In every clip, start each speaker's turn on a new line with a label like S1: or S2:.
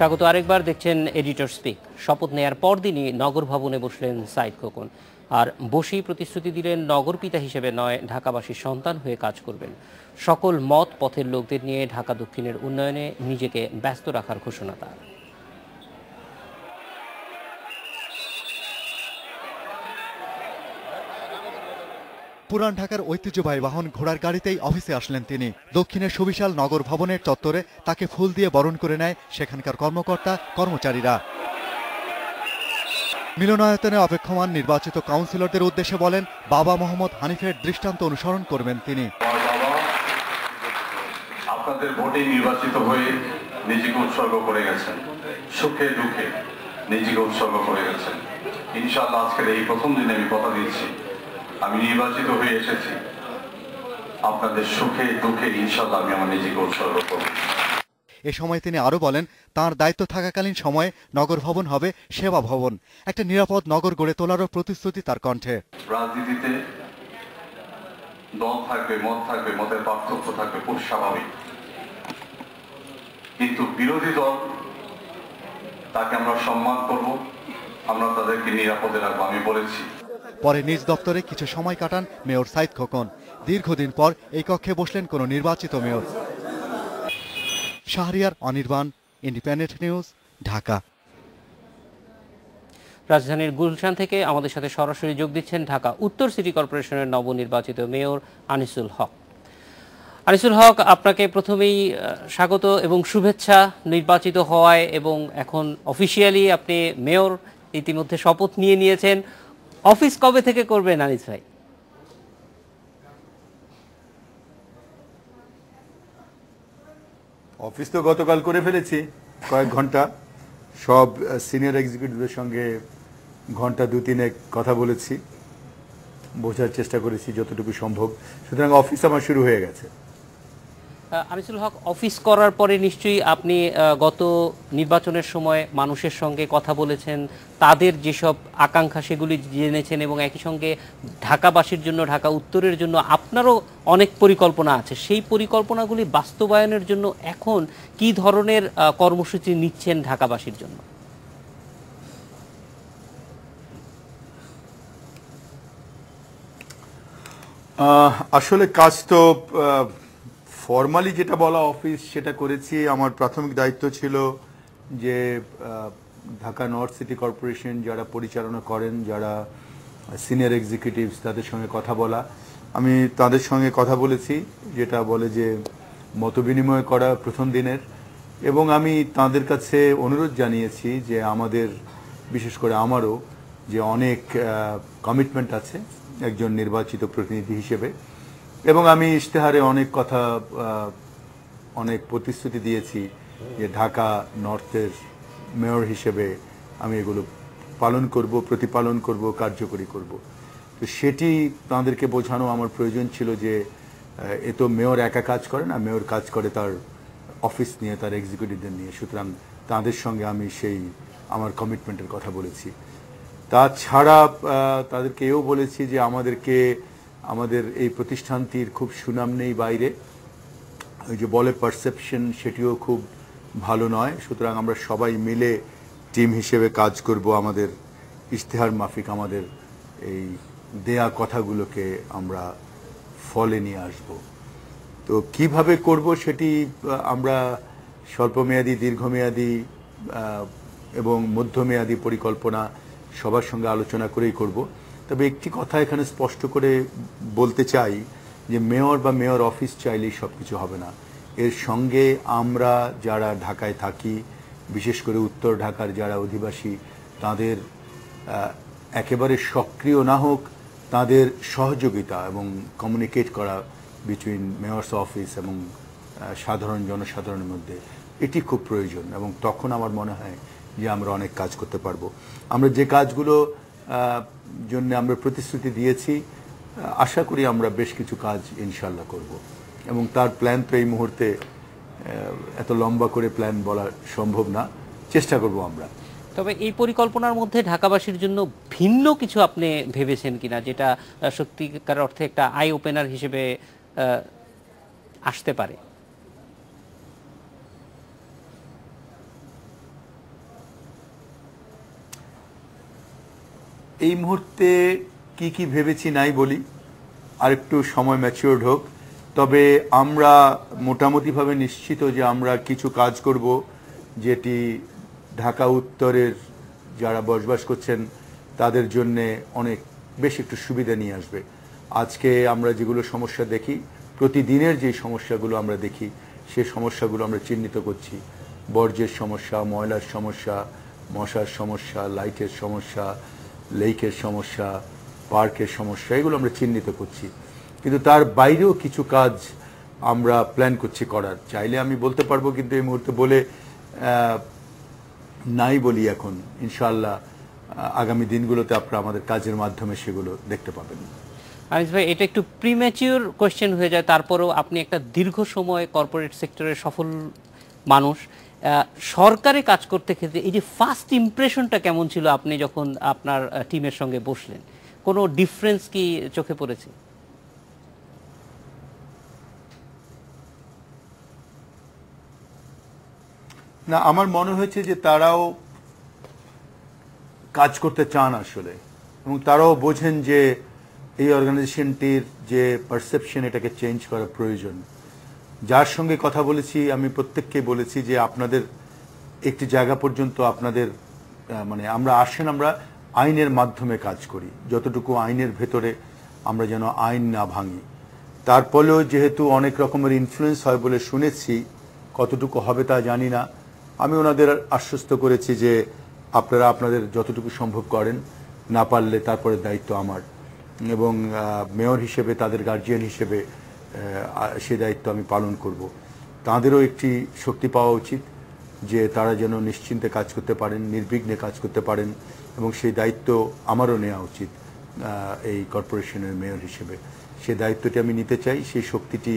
S1: স্বাগত আরেকবার, দেখছেন এডিটর স্পিক। শপথ নেয়ার পরদিনই নগর ভবনে বসলেন সাঈদ খোকন, আর বসেই প্রতিশ্রুতি দিলেন নগর পিতা হিসেবে নয়, ঢাকাবাসীর সন্তান হয়ে কাজ করবেন। সকল মত পথের লোকদের নিয়ে ঢাকা দক্ষিণের উন্নয়নে নিজেকে ব্যস্ত রাখার ঘোষণা তার।
S2: পুরান ঢাকার ঐতিহ্যবাহী বাহন ঘোড়ার গাড়িতেই অফিসে আসলেন তিনি। দক্ষিণের সুবিশাল নগর ভবনের চত্বরে তাকে ফুল দিয়ে বরণ করে নেয় সেখানকার কর্মকর্তা কর্মচারীরা। মিলনায়তনে অপেক্ষমান নির্বাচিত কাউন্সিলরদের উদ্দেশ্যে বলেন, বাবা মোহাম্মদ হানিফের দৃষ্টান্ত অনুসরণ করবেন তিনি।
S3: আপনাদের ভোটে নির্বাচিত হয়ে নিজেকে উৎসর্গ করে গেছেন, সুখে দুঃখে নিজেকে উৎসর্গ করে গেছেন। ইনশাআল্লাহ আজকের এই প্রথম দিনে আমি কথা দিচ্ছি, আমি নির্বাচিত হয়ে এসেছি, আপনাদের সুখে দুঃখে ইনশাআল্লাহ আমি আমার নিজেকে উৎসর্গ করব।
S2: এ সময় তিনি আরো বলেন, তার দায়িত্ব থাকাকালীন সময়ে নগর ভবন হবে সেবা ভবন। একটা নিরাপদ নগর গড়ে তোলারও প্রতিশ্রুতি তার কণ্ঠে।
S3: রাজনীতিতে দল থাকবে, মত থাকবে, মতের পার্থক্য থাকবে, খুব স্বাভাবিক, কিন্তু বিরোধী দল তাকে আমরা সম্মান করব, আমরা তাদেরকে নিরাপদে রাখবো, আমি বলেছি।
S2: পরে নিজ দপ্তরে কিছু সময় কাটান মেয়র সাঈদ খোকন। দীর্ঘদিন পর এই কক্ষে বসলেন কোন নির্বাচিত mayor. Shahriar, Anirban, independent news, Dhaka.
S1: রাজধানীর গুলশান থেকে আমাদের সাথে সরাসরি যোগ দিচ্ছেন ঢাকা উত্তর সিটি কর্পোরেশনের নবনির্বাচিত মেয়র আনিসুল হক। আনিসুল হক, আপনাকে প্রথমেই স্বাগত এবং শুভেচ্ছা নির্বাচিত হওয়ায়, এবং এখন অফিসিয়ালি আপনি মেয়র, ইতিমধ্যে শপথ নিয়ে নিয়েছেন। অফিস কবে থেকে করবেন আনিস ভাই?
S4: অফিস তো গতকাল করে ফেলেছি, কয়েক ঘন্টা সব সিনিয়র এক্সিকিউটিভের সঙ্গে ঘন্টা 2-3 কথা বলেছি, বোঝার চেষ্টা করেছি যতটুকু সম্ভব। সুতরাং অফিস আমার শুরু হয়ে গেছে।
S1: আনিসুল হক, অফিস করার পরে নিশ্চয়ই আপনি গত নির্বাচনের সময় মানুষের সঙ্গে কথা বলেছেন, তাদের যেসব আকাঙ্ক্ষা সেগুলি জেনেছেন, এবং একই সঙ্গে ঢাকাবাসীর জন্য, ঢাকা উত্তরের জন্য আপনারও অনেক পরিকল্পনা আছে। সেই পরিকল্পনাগুলি বাস্তবায়নের জন্য এখন কি ধরনের কর্মসূচি নিচ্ছেন ঢাকাবাসীর জন্য?
S4: আসলে কাজ তো ফর্মালি যেটা বলা অফিস সেটা করেছি। আমার প্রাথমিক দায়িত্ব ছিল যে ঢাকা নর্থ সিটি কর্পোরেশন যারা পরিচালনা করেন, যারা সিনিয়র এক্সিকিউটিভস, তাদের সঙ্গে কথা বলা। আমি তাদের সঙ্গে কথা বলেছি, যেটা বলে যে মতবিনিময় করা প্রথম দিনের, এবং আমি তাদের কাছে অনুরোধ জানিয়েছি যে আমাদের, বিশেষ করে আমারও, যে অনেক কমিটমেন্ট আছে একজন নির্বাচিত প্রতিনিধি হিসেবে, এবং আমি ইশতেহারে অনেক কথা, অনেক প্রতিশ্রুতি দিয়েছি যে ঢাকা নর্থের মেয়র হিসেবে আমি এগুলো পালন করব, প্রতিপালন করব, কার্যকরী করব। তো সেটি তাদেরকে বোঝানো আমার প্রয়োজন ছিল যে এ তো মেয়র একা কাজ করে না, মেয়র কাজ করে তার অফিস নিয়ে, তার এক্সিকিউটিভদের নিয়ে। সুতরাং তাদের সঙ্গে আমি সেই আমার কমিটমেন্টের কথা বলেছি। তাছাড়া তাদেরকে এও বলেছি যে আমাদের এই প্রতিষ্ঠানটির খুব সুনাম নেই বাইরে, ওই যে বলে পারসেপশন, সেটিও খুব ভালো নয়। সুতরাং আমরা সবাই মিলে টিম হিসেবে কাজ করব, আমাদের ইশতেহার মাফিক আমাদের এই দেয়া কথাগুলোকে আমরা ফলে নিয়ে আসব। তো কিভাবে করব সেটি আমরা স্বল্পমেয়াদী, দীর্ঘমেয়াদী এবং মধ্যমেয়াদী পরিকল্পনা সবার সঙ্গে আলোচনা করেই করব। তবে একটি কথা এখানে স্পষ্ট করে বলতে চাই যে মেয়র বা মেয়র অফিস চাইলেই সব কিছু হবে না। এর সঙ্গে আমরা যারা ঢাকায় থাকি, বিশেষ করে উত্তর ঢাকার যারা অধিবাসী, তাদের একেবারে সক্রিয় না হোক, তাদের সহযোগিতা এবং কমিউনিকেট করা বিটুইন মেয়র্স অফিস এবং সাধারণ জনসাধারণের মধ্যে, এটি খুব প্রয়োজন। এবং তখন আমার মনে হয় যে আমরা অনেক কাজ করতে পারবো। আমরা যে কাজগুলো জন্য আমরা প্রতিশ্রুতি দিয়েছি, আশা করি আমরা বেশ কিছু কাজ ইনশাল্লাহ করব। এবং তার প্ল্যান তো এই মুহূর্তে এত লম্বা করে প্ল্যান বলা সম্ভব না, চেষ্টা করব আমরা।
S1: তবে এই পরিকল্পনার মধ্যে ঢাকাবাসীর জন্য ভিন্ন কিছু আপনি ভেবেছেন কিনা, যেটা সত্যিকার অর্থে একটা আই ওপেনার হিসেবে আসতে পারে?
S4: এই মুহূর্তে কি কি ভেবেছি নাই বলি, আর একটু সময় ম্যাচিওরড হোক। তবে আমরা মোটামুটিভাবে নিশ্চিত যে আমরা কিছু কাজ করব যেটি ঢাকা উত্তরের যারা বসবাস করছেন তাদের জন্যে অনেক বেশ একটু সুবিধা নিয়ে আসবে। আজকে আমরা যেগুলো সমস্যা দেখি, প্রতিদিনের যে সমস্যাগুলো আমরা দেখি, সেই সমস্যাগুলো আমরা চিহ্নিত করছি। বর্জ্যের সমস্যা, ময়লার সমস্যা, মশার সমস্যা, লাইটের সমস্যা, লেকের সমস্যা, পার্কের সমস্যা, এগুলো আমরা চিহ্নিত করছি। কিন্তু তার বাইরেও কিছু কাজ আমরা প্ল্যান করছি করার। চাইলে আমি বলতে পারবো, কিন্তু এই মুহূর্তে বলে নাই বলি এখন। ইনশাআল্লাহ আগামী দিনগুলোতে আপনারা আমাদের কাজের মাধ্যমে সেগুলো দেখতে পাবেন।
S1: আনিস ভাই, এটা একটু প্রিম্যাচিওর কোয়েশ্চেন হয়ে যায়, তারপরেও আপনি একটা দীর্ঘ সময় কর্পোরেট সেক্টরের সফল মানুষ, সরকারে কাজ করতে ক্ষেত্রে এই যে ফার্স্ট ইমপ্রেশনটা কেমন ছিল আপনি যখন আপনার টিমের সঙ্গে বসলেন? কোনো ডিফারেন্স কি চোখে পড়েছে?
S4: না, আমার মনে হয়েছে যে তারাও কাজ করতে চান আসলে, এবং তারাও বোঝেন যে এই অর্গানাইজেশনটির যে পারসেপশন, এটাকে চেঞ্জ করা প্রয়োজন। যার সঙ্গে কথা বলেছি আমি প্রত্যেককে বলেছি যে আপনাদের একটি জায়গা পর্যন্ত আপনাদের মানে আমরা আসেন, আমরা আইনের মাধ্যমে কাজ করি, যতটুকু আইনের ভেতরে আমরা যেন আইন না ভাঙি। তারপরেও যেহেতু অনেক রকমের ইনফ্লুয়েন্স হয় বলে শুনেছি, কতটুকু হবে তা জানি না। আমি ওনাদের আশ্বস্ত করেছি যে আপনারা আপনাদের যতটুকু সম্ভব করেন, না পারলে তারপরে দায়িত্ব আমার, এবং মেয়র হিসেবে, তাদের গার্জিয়ান হিসেবে সে দায়িত্ব আমি পালন করব। তাঁদেরও একটি শক্তি পাওয়া উচিত যে তারা যেন নিশ্চিন্তে কাজ করতে পারেন, নির্বিঘ্নে কাজ করতে পারেন, এবং সেই দায়িত্ব আমারও নেওয়া উচিত এই কর্পোরেশনের মেয়র হিসেবে। সেই দায়িত্বটি আমি নিতে চাই, সেই শক্তিটি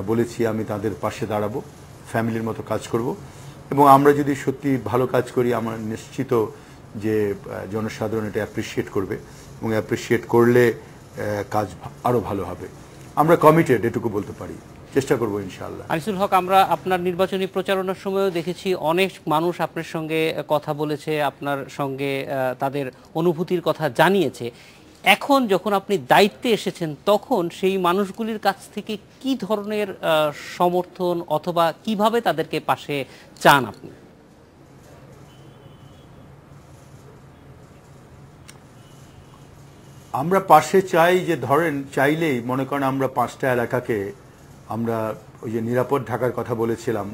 S4: বলেছি আমি তাদের পাশে দাঁড়াবো, ফ্যামিলির মতো কাজ করব। এবং আমরা যদি সত্যি ভালো কাজ করি, আমার নিশ্চিত যে জনসাধারণ এটা অ্যাপ্রিসিয়েট করবে, এবং অ্যাপ্রিসিয়েট করলে কাজ আরও ভালো হবে। আমরা কমিটেড, এটুকু বলতে পারি, চেষ্টা করবো ইনশাআল্লাহ।
S1: আনিসুল হক, আমরা আপনার নির্বাচনী প্রচারণার সময়ও দেখেছি অনেক মানুষ আপনার সঙ্গে কথা বলেছে, আপনার সঙ্গে তাদের অনুভূতির কথা জানিয়েছে। এখন যখন আপনি দায়িত্বে এসেছেন, তখন সেই মানুষগুলির কাছ থেকে কি ধরনের সমর্থন অথবা কিভাবে তাদেরকে পাশে চান আপনি?
S4: আমরা পাশে চাই যে, ধরেন চাইলেই মনে করেন আমরা 5টা এলাকাকে, আমরা ওই যে নিরাপদ ঢাকার কথা বলেছিলাম,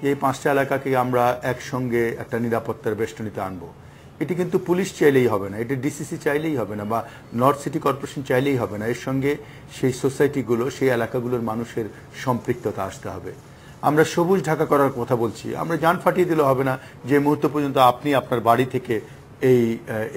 S4: এই 5টা এলাকাকে আমরা একসঙ্গে একটা নিরাপত্তার বেষ্টনীতে আনবো। এটি কিন্তু পুলিশ চাইলেই হবে না, এটি ডিসিসি চাইলেই হবে না, বা নর্থ সিটি কর্পোরেশন চাইলেই হবে না। এর সঙ্গে সেই সোসাইটিগুলো, সেই এলাকাগুলোর মানুষের সম্পৃক্ততা আসতে হবে। আমরা সবুজ ঢাকা করার কথা বলছি। আমরা জান ফাটিয়ে দিলে হবে না যে মুহূর্ত পর্যন্ত আপনি আপনার বাড়ি থেকে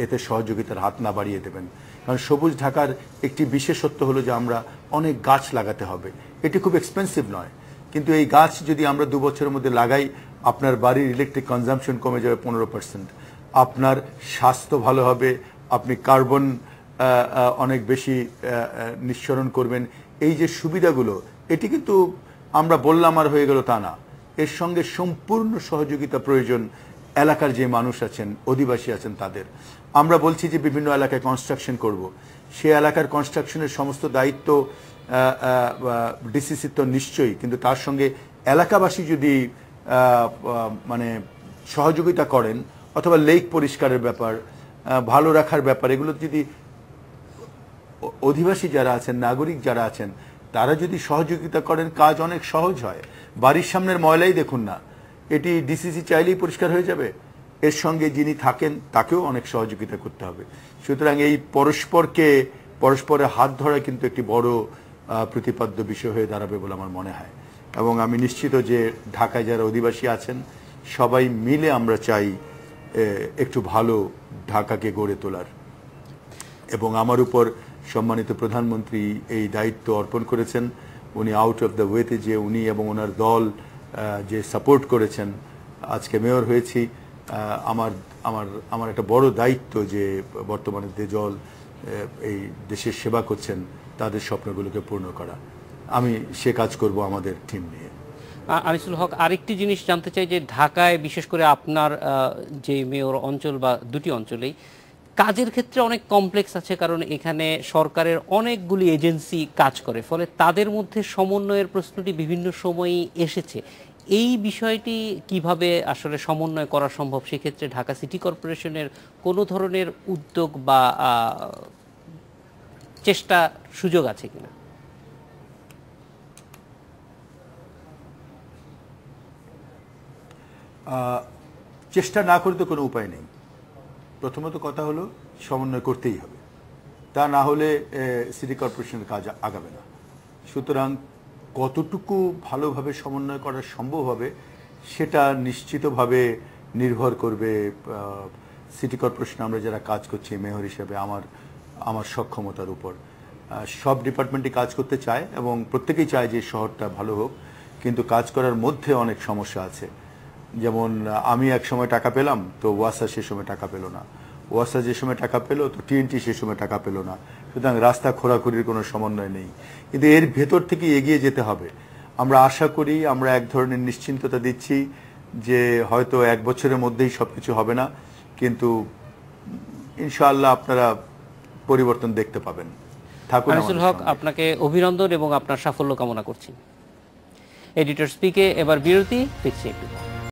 S4: এতে সহযোগিতার হাত না বাড়িয়ে দেবেন। কারণ সবুজ ঢাকার একটি বিশেষত্ব হলো যে আমরা অনেক গাছ লাগাতে হবে। এটি খুব এক্সপেন্সিভ নয়, কিন্তু এই গাছ যদি আমরা 2 বছরের মধ্যে লাগাই, আপনার বাড়ির ইলেকট্রিক কনজাম্পশন কমে যাবে 15%, আপনার স্বাস্থ্য ভালো হবে, আপনি কার্বন অনেক বেশি নিঃসরণ করবেন। এই যে সুবিধাগুলো, এটি কিন্তু আমরা বললাম আর হয়ে গেল তা না। এর সঙ্গে সম্পূর্ণ সহযোগিতা প্রয়োজন এলাকার যে মানুষ আছেন, অধিবাসী আছেন তাদের। আমরা বলছি যে বিভিন্ন এলাকায় কনস্ট্রাকশন করব, সে এলাকার কনস্ট্রাকশনের সমস্ত দায়িত্ব ডিসিসি তো নিশ্চয়ই, কিন্তু তার সঙ্গে এলাকাবাসী যদি মানে সহযোগিতা করেন, অথবা লেক পরিষ্কারের ব্যাপার, ভালো রাখার ব্যাপার, এগুলো যদি অধিবাসী যারা আছেন, নাগরিক যারা আছেন, তারা যদি সহযোগিতা করেন, কাজ অনেক সহজ হয়। বাড়ির সামনের ময়লাই দেখুন না, এটি ডিসিসি চাইলেই পরিষ্কার হয়ে যাবে। এর সঙ্গে যিনি থাকেন তাকেও অনেক সহযোগিতা করতে হবে। সুতরাং এই পরস্পরের হাত ধরা কিন্তু একটি বড় প্রতিপাদ্য বিষয় হয়ে দাঁড়াবে বলে আমার মনে হয়। এবং আমি নিশ্চিত যে ঢাকায় যারা অধিবাসী আছেন, সবাই মিলে আমরা চাই একটু ভালো ঢাকাকে গড়ে তোলার। এবং আমার উপর সম্মানিত প্রধানমন্ত্রী এই দায়িত্ব অর্পণ করেছেন। উনি আউট অফ দ্য ওয়েতে যে উনি এবং ওনার দল যে সাপোর্ট করেছেন, আজকে মেয়র হয়েছি। আমার একটা বড় দায়িত্ব যে বর্তমানে যে দল এই দেশের সেবা করছেন, তাদের স্বপ্নগুলোকে পূর্ণ করা। আমি সে কাজ করব আমাদের টিম নিয়ে।
S1: আনিসুল হক, আরেকটি জিনিস জানতে চাই যে ঢাকায় বিশেষ করে আপনার যে মেয়র অঞ্চল বা দুটি অঞ্চলেই কাজের ক্ষেত্রে অনেক কমপ্লেক্স আছে, কারণ এখানে সরকারের অনেকগুলি এজেন্সি কাজ করে, ফলে তাদের মধ্যে সমন্বয়ের প্রশ্নটি বিভিন্ন সময়ই এসেছে। এই বিষয়টি কিভাবে আসলে সমন্বয় করা সম্ভব, সেক্ষেত্রে ঢাকা সিটি কর্পোরেশনের কোনো ধরনের উদ্যোগ বা চেষ্টা সুযোগ আছে কিনা?
S4: চেষ্টা না করে তো কোনো উপায় নেই। প্রথমত কথা হলো সমন্বয় করতেই হবে, তা না হলে সিটি কর্পোরেশনের কাজ আগাবে না। সুতরাং কতটুকু ভালোভাবে সমন্বয় করা সম্ভব হবে সেটা নিশ্চিতভাবে নির্ভর করবে সিটি কর্পোরেশন আমরা যারা কাজ করছি মেয়র হিসেবে আমার সক্ষমতার উপর। সব ডিপার্টমেন্টই কাজ করতে চায় এবং প্রত্যেকেই চায় যে শহরটা ভালো হোক, কিন্তু কাজ করার মধ্যে অনেক সমস্যা আছে। যেমন আমি এক সময় টাকা পেলাম তো ওয়াসা সে সময় টাকা পেল না, ওয়াসা যে সময় টাকা পেল তো টিএনটি সে সময় টাকা পেল না। সুতরাং রাস্তা খোরাখুরির কোনো সমন্বয় নেই, কিন্তু এর ভেতর থেকে এগিয়ে যেতে হবে। আমরা আশা করি, আমরা এক ধরনের নিশ্চিন্ততা দিচ্ছি যে হয়তো 1 বছরের মধ্যেই সবকিছু হবে না, কিন্তু ইনশাআল্লাহ আপনারা পরিবর্তন দেখতে পাবেন।
S1: আনিসুল হক, আপনাকে অভিনন্দন এবং আপনার সাফল্য কামনা করছি। এডিটর স্পিকে এবার বিরতি, ফিরছি একটু।